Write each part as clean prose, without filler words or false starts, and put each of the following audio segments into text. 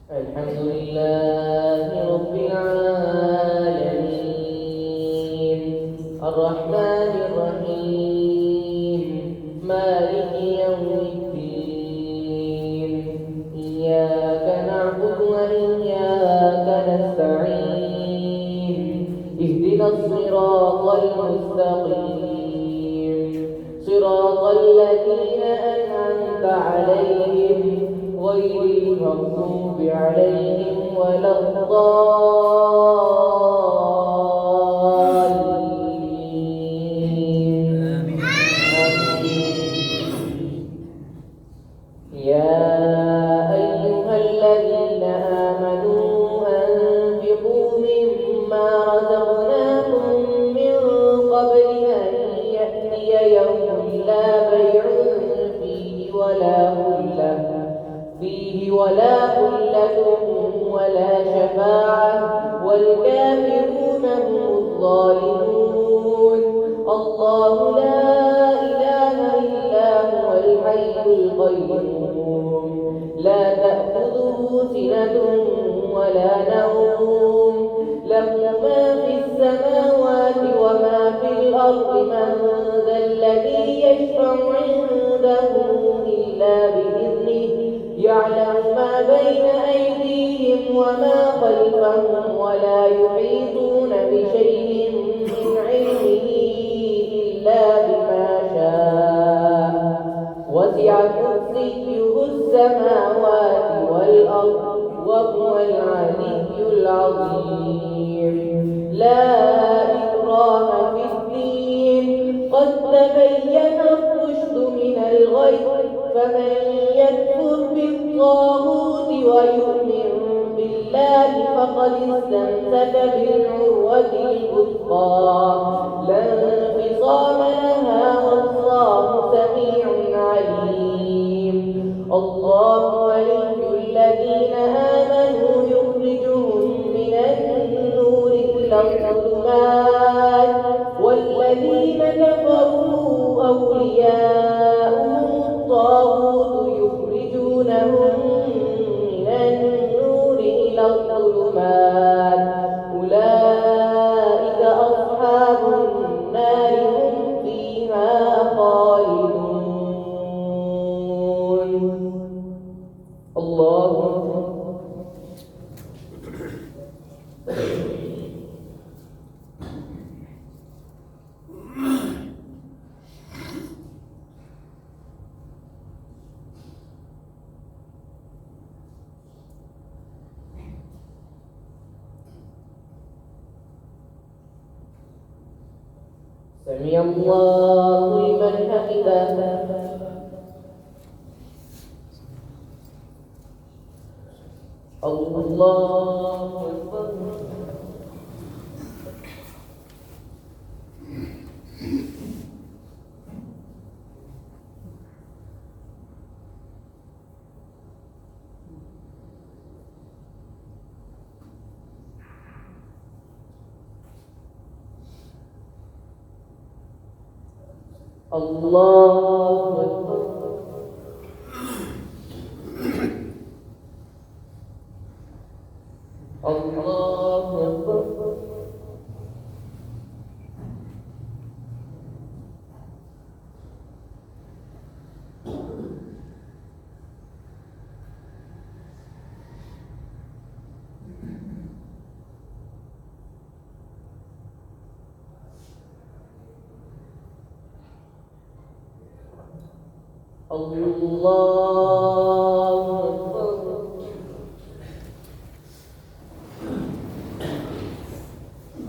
الحمد لله رب العالمين الرحمن الرحيم مالك يوم الدين إياك نعبد وإياك نستعين اهدنا الصراط المستقيم صراط الذين أنعمت عليهم غير المغضوب عليهم ولا الضالين. يا أيها الذين آمنوا أنفقوا مما رزقناكم من قبل أن يأتي يوم لا بيع فيه ولا خلة ولا شفاعة والكافرون هم الظالمون. الله لا إله إلا هو الحي القيوم لا تأخذه سنة ولا نوم له ما في السماوات وما في الأرض من ذا الذي يشفع عنده إلا بإذنه يعلم ما بين أيديهم وما خلفهم ولا يحيطون بشيء من علمه إلا بما شاء وسع كرسيه السماوات والأرض وهو العلي العظيم. لا إكراه في الدين قد تبين الرشد من الغي فمن يكفر بالطاغوت ويؤمن بالله فقد استمسك بالعروة الوثقى لا انفصام لها والله سميع عليم. الله ولي الذين آمنوا يخرجهم من النور إلى الظلمات والذين كفروا أولياؤهم الطاغوت يخرجونهم من النور إلى الظلمات أولئك أصحاب النار هم فيها خالدون. الله سمع الله لمن حمده. الله أكبر. الله أكبر. الله أكبر. الله أكبر.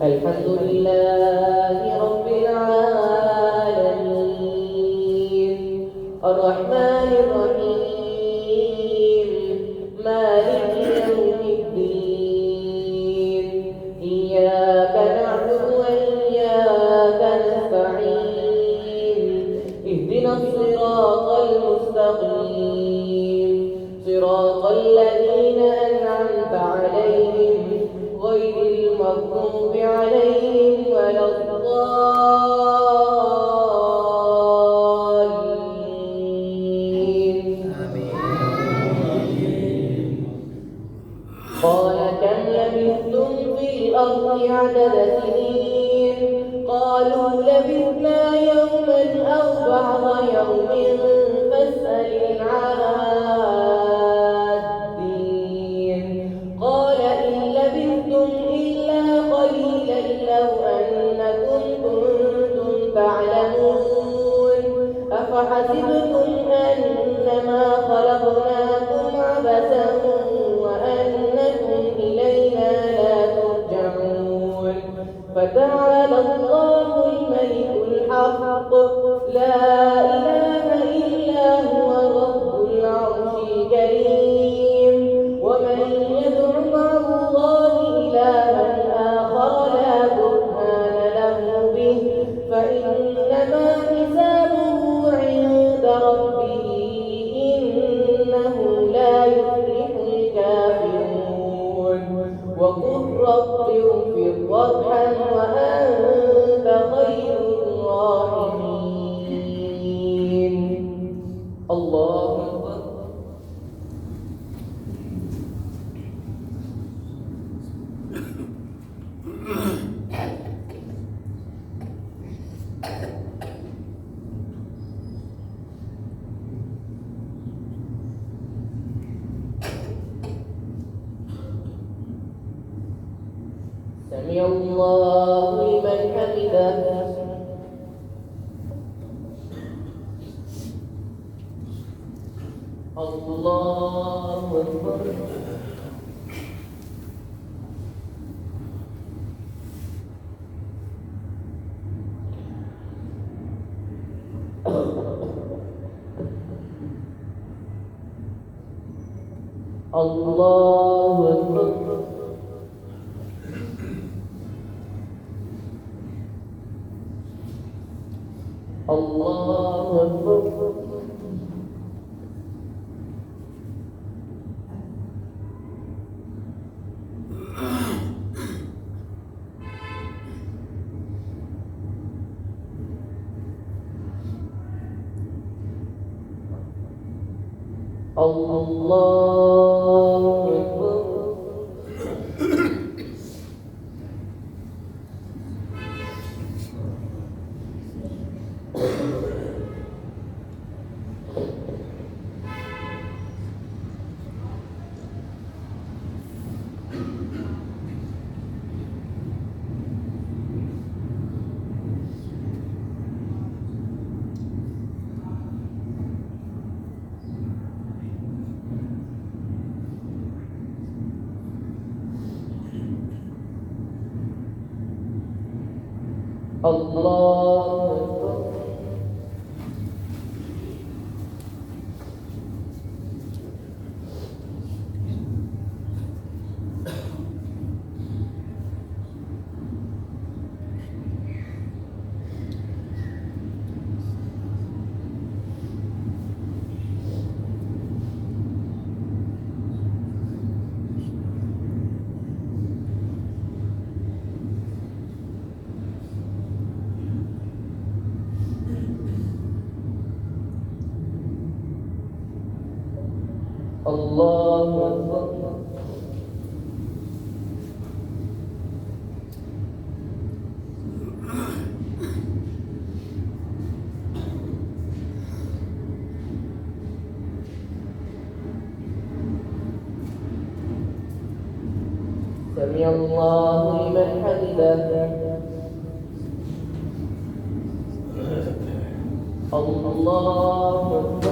الحمد لله رب العالمين الرحمن الرحيم مالك يوم الدين إياك نعبد وإياك نستعين اهدنا الصراط المستقيم صراط الذين أنعمت عليهم غير المغضوب عليهم ولا الضالين. قال كم لبثتم في الأرض عدد سنين قالوا لبثنا يوما أو بعض يوم فاسأل العادين قال إن لبثتم إلا قليلا لو أنكم كنتم تعلمون أفحسبتم أنما خلقناكم عبثا وأنكم إلينا لا ترجعون فتعالى الله الملك الحق لا إله إلا هو رب العرش الكريم ومن يدع مع الله إلها آخر لا برهان له به فإنما حسابه عند ربه إنه لا يفلح الكافرون وقل رب اغفر وارحم وأنت خير الراحمين. الله أكبر. سمع الله لمن حمده. الله أكبر. الله أكبر. الله أكبر. الله أكبر. الله أكبر. الله أكبر. سمع الله لمن حمده. الله أكبر.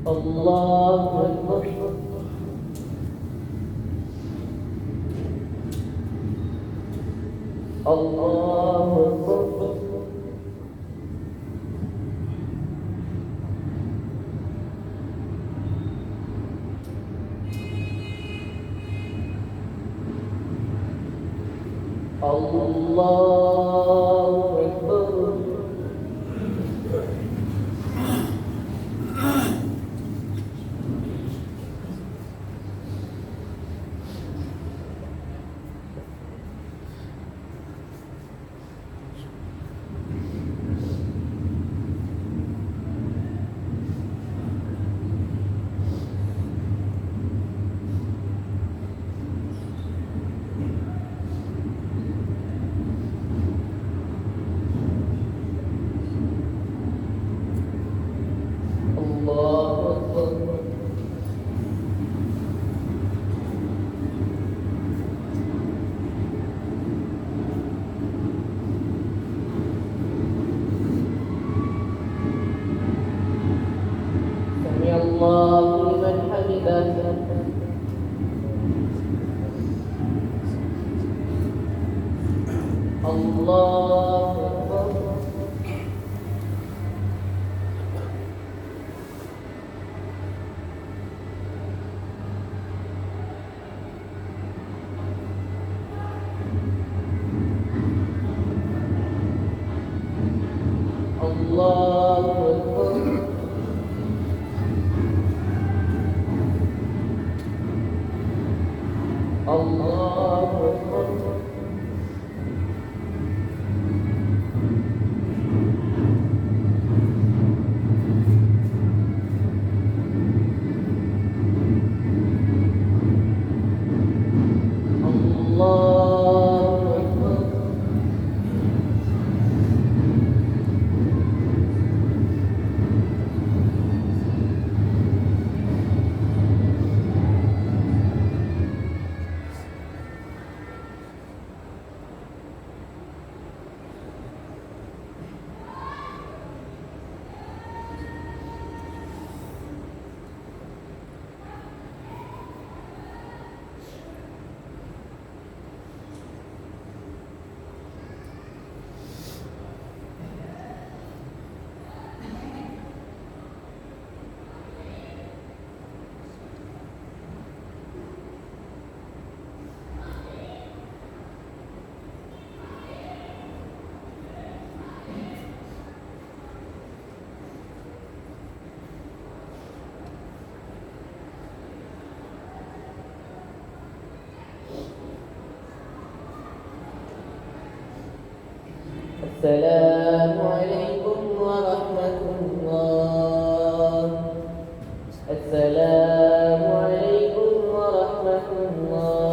الله أكبر. الله أكبر. الله أكبر. الله لمن حمده. الله أكبر. الله أكبر. الله أكبر. الله أكبر. السلام عليكم ورحمة الله. السلام عليكم ورحمة الله.